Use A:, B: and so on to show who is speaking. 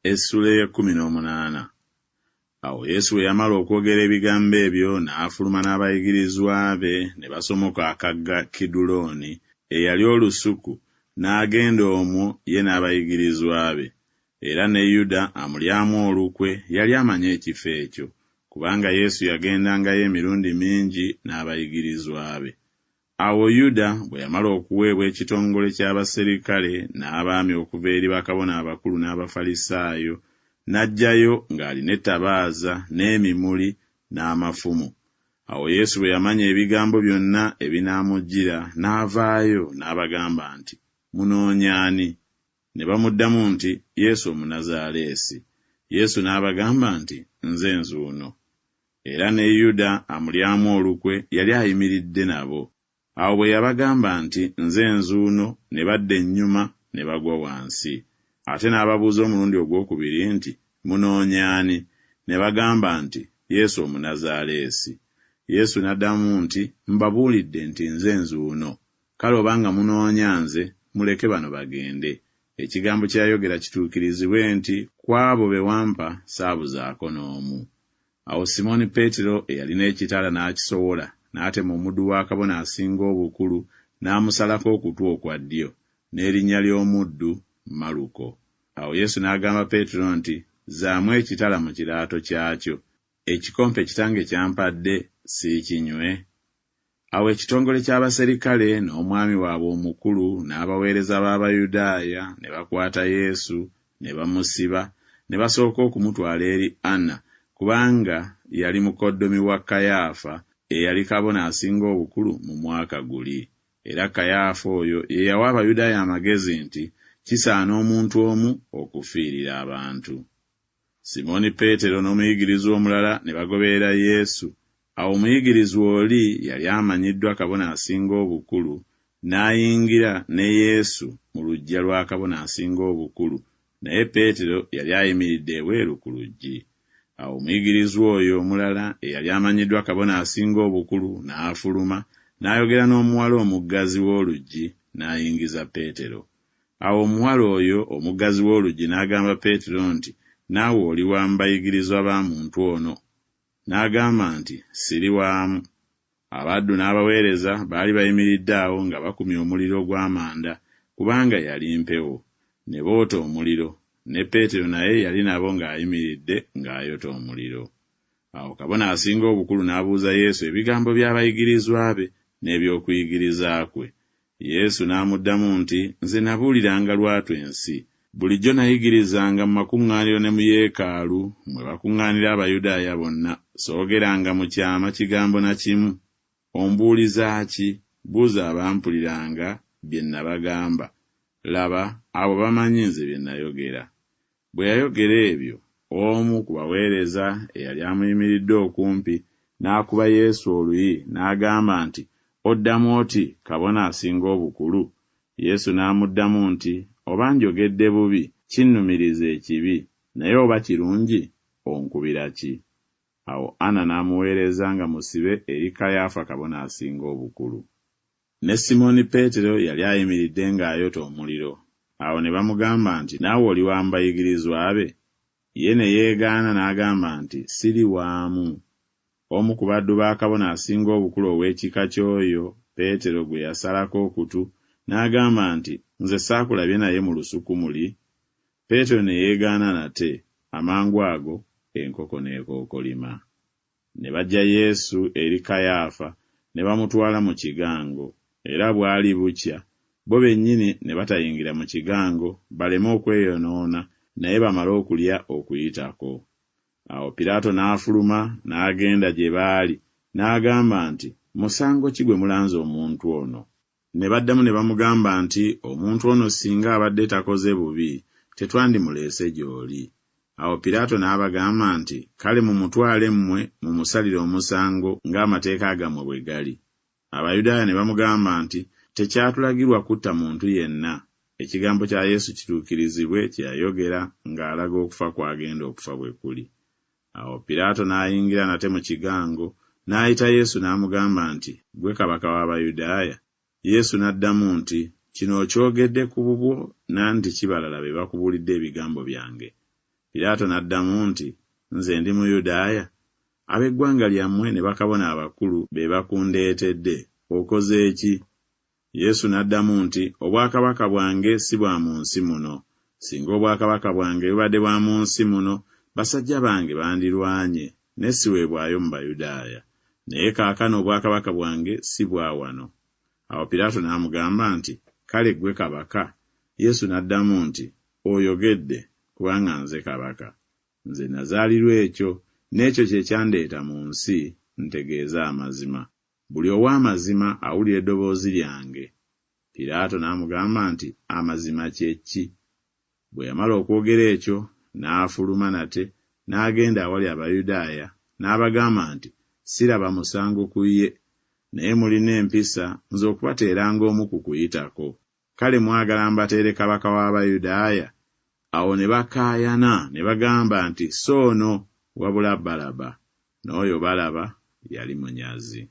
A: Essula ey'e18. Awo Yesu bwe yamala okwogera ebigambo ebyo n'afuluma n'abayigirizwa be ne basomoka akagga Kidulooni eyali olusuku, n'agenda omwo ye n'abayigirizwa be. Era ne Yuda amulyamu olukwe yali amanyi ekifo ekyo, kubanga Yesu yagendangayo emirundi mingi n'abayigirizwa be. Awo Yuda bwe yamala okuweebwa ekitongole ky'abaserikale n'abaami okuva eri bakabona abakulu n'Abafalisaayo, n'ajjayo ng'alina ettabaaza n'emimuli n'amafumu. Awo Yesu bwe yamanya ebigambo byonna ebinaamujjira, n'avaayo n'abagamba nti, "Munoonya ani?" Ne bamuddamu nti, "Yesu Omunnazaaleesi." Yesu n'abagamba nti, "Nze nzuuno." Era ne Yuda amulyamu olukwe yali ayimiridde nabo. Awo bwe yabagamba nti, "Nze nzuuno," ne badda ennyuma ne bagwa wansi. Ate n'ababuuza omulundi ogwokubiri nti, "Munoonya ani?" Ne bagamba nti, "Yesu Omunnazaaleesi." Yesu n'addamu nti, "Mbabuulidde nti nze nzuuno. Kale obanga munoonya nze, muleke bano bagende." Ekigambo ky'ayogera kituukirizibwe nti, "Ku abo be wampa saabuzaako n'omu." Awo Simooni Peetero eyalina ekitala n'akisowola, n'atema omuddu wa kabona asinga obukulu, n'amusalako okutwa okwa ddyo, n'erinnya ly'omuddu Maluko. Awo Yesu n'agamba Peetero nti, "Zaamu ekitala mu kiraato kyakyo. Ekikompe kitange kyampadde siikinywe?" Awo ekitongole ky'abaserikale n'omwami waabwe omukulu n'abaweereza b'Abayudaaya ne bakwata Yesu ne bamusiba, ne basooka okumutwala eri Anna, kubanga yali mukoddomi wa Kayaafa eyali kabona asinga obukulu mu mwaka guli. Era Kayaafa oyo ye yawa Abayudaaya amagezi nti kisaana omuntu omu okufiirira abantu. Simooni Peetero n'omuyigirizwa omulala ne bagoberera Yesu. Awo omuyigirizwa oli yali amanyiddwa kabona asinga obukulu, n'ayingira ne Yesu mu luggya lwa kabona asinga obukulu, naye Peetero yali ayimiridde ebweru ku luggi. Awo omuyigirizwa oyo omulala eyali amanyiddwa kabona asinga obukulu n'afuluma, n'ayogera n'omuwala omuggazi w'oluggi, n'ayingiza Peetero. Awo omuwala oyo omuggazi w'oluggi n'agamba Peetero nti, "Naawe oli wa mu bayigirizwa ba muntu ono?" N'agamba nti, "Siri waamu." Abaddu n'abaweereza baali bayimiridde awo nga bakumya omuliro gw'amanda, kubanga yali mpewo. Ne boota omuliro, ne Peetero naye yali nabo ng'ayimiridde ng'ayota omuliro. Awo kabona asinga obukulu n'abuuza Yesu ebigambo by'abayigirizwa be n'eby'okuyigiriza kwe. Yesu n'amuddamu nti, "Nze nabuuliranga lwatu ensi. Bulijjo nayigirizanga mu makuŋŋaaniro ne mu yeekaalu mwe bakuŋŋaanira Abayudaaya bonna, soogeranga mu kyama kigambo na kimu. Ombuuliza ki? Buuza abampuliranga bye nabagamba. Laba, abo bamanyi nze bye nayogera." Bwe yayogera ebyo, omu ku baweereza eyali amuyimiridde okumpi n'akuba Yesu oluyi n'agamba nti, "Oddamu oti kabona asinga obukulu?" Yesu n'amuddamu nti, "Oba njogedde bubi, kinnumiriza ekibi, naye oba kirungi, onkubira ki?" Awo Anna n'amuweereza nga musibe eri Kayaafa kabona asinga obukulu. Ne Simooni Peetero yali ayimiridde ng'ayota omuliro. Awo ne bamugamba nti, "Naawe oli wa mu bayigirizwa be?" Ye ne yeegaana n'agamba nti, "Siri waamu." Omu ku baddu ba kabona asinga obukulu ow'ekika ky'oyo Peetero gwe yasalako okutu n'agamba nti, "Nze saakulabye naye mu lusuku muli?" Peetero ne yeegaana nate. Amangu ago enkoko n'ekookolima. Ne bajja Yesu eri Kayaafa ne bamutwala mu kigango, era bwali bukya bo bennyini ne batayingira mu kigango baleme okweyonoona, naye bamale okulya okuyitako. Awo Piraato n'afuluma n'agenda gye baali n'agamba nti, "Musango ki gwe mulanze omuntu ono?" Ne baddamu ne bamugamba nti, "Omuntu ono singa abadde takoze bubi, tetwandimuleese gy'oli." Awo Piraato n'abagamba nti, "Kale mumutwale mmwe mumusalire omusango ng'amateeka gammwe bwe gali." Abayudaaya ne bamugamba nti, "Tekyatulagirwa kutta muntu yenna." Ekigambo kya Yesu kituukirizibwe kye yayogera ng'alaga okufa kw'agenda okufa bwe kuli. Awo Piraato n'ayingira nate mu kigango, n'ayita Yesu n'amugamba nti, "Ggwe kabaka w'Abayudaaya?" Yesu n'addamu nti, "Kino okyogedde ku bubwo, nanti kibalala be bakubuulidde ebigambo byange." Piraato n'addamu nti, nze ndi Muyudaaya? Ab'eggwanga lyammwe ne bakabona abakulu be bakundeetedde. Okoze ki? Yesu n'addamu nti, obwakabaka bwange si bwa mu nsi muno. Singa obwakabaka bwange bubadde bwa mu nsi muno, basajja bange bandirwanye, ne siweebwayo mu Bayudaaya. Naye kaakano obwakabaka bwange si bwa wano. Awo Piraato n'amugamba nti, kale ggwe kabaka? Yesu n'addamu nti, oyogedde, kubanga nze kabaka. Nze nazaalirwa ekyo, n'ekyo kye kyandeeta mu nsi, ntegeeza amazima. Buli ow'amazima awulira eddoboozi lyange. Piraato n'amugamba nti, amazima kye ki? Bwe yamala okwogera ekyo, n'afuluma nate, n'agenda awali Abayudaaya, n'abagamba nti, siraba musango ku ye, naye mulina empisa nze okubateeranga omu ku Kuyitako. Kale mwagala mbateere kabaka w'Abayudaaya? Awo ne bakaayana ne bagamba nti, soono, wabula Balaba. N'oyo Balaba yali munyazi.